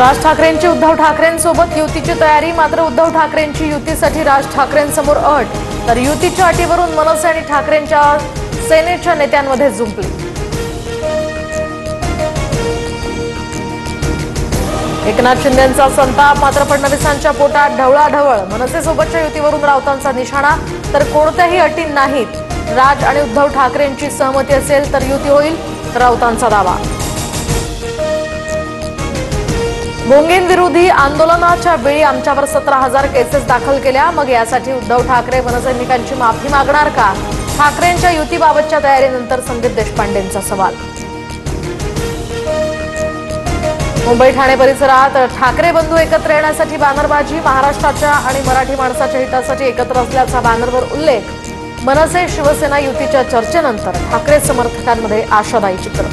राज ठाकरेंची उद्धव ठाकरेंसोबत युतीची तयारी। मात्र उद्धव ठाकरेंची युतीसाठी राज ठाकरेंसमोर अट, तर युतीच्या अटीवरून मनसे आणि ठाकरेंच्या सेनेच्या नेत्यांमध्ये जुंपली। एकनाथ शिंदेंचा संताप। मात्र फडणवीसांच्या पोटात ढवळाढवळ। मनसेसोबतच्या युतीवरून राऊतांचा निशाणा, तर कोणत्याही अटी नाहीत। राज आणि उद्धव ठाकरेंची सहमती असेल तर युती होईल, राऊतांचा दावा। भोंगें विरोधी आंदोलनाच्या वेळी आमच्यावर 17,000 केसेस दाखल केल्या। मग यासाठी उद्धव ठाकरे मनसैनिकांची माफी मागणार का? ठाकरेंच्या युतीबाबतच्या तयारीनंतर संदीप देशपांडेंचा सवाल। मुंबई ठाणे परिसरात ठाकरे बंधू एकत्र येण्यासाठी बॅनरबाजी। महाराष्ट्राच्या आणि मराठी माणसाच्या हितासाठी एकत्र असल्याचा बॅनरवर उल्लेख। मनसे शिवसेना युतीच्या चर्चेनंतर ठाकरे समर्थकांमध्ये आशादायी चित्र।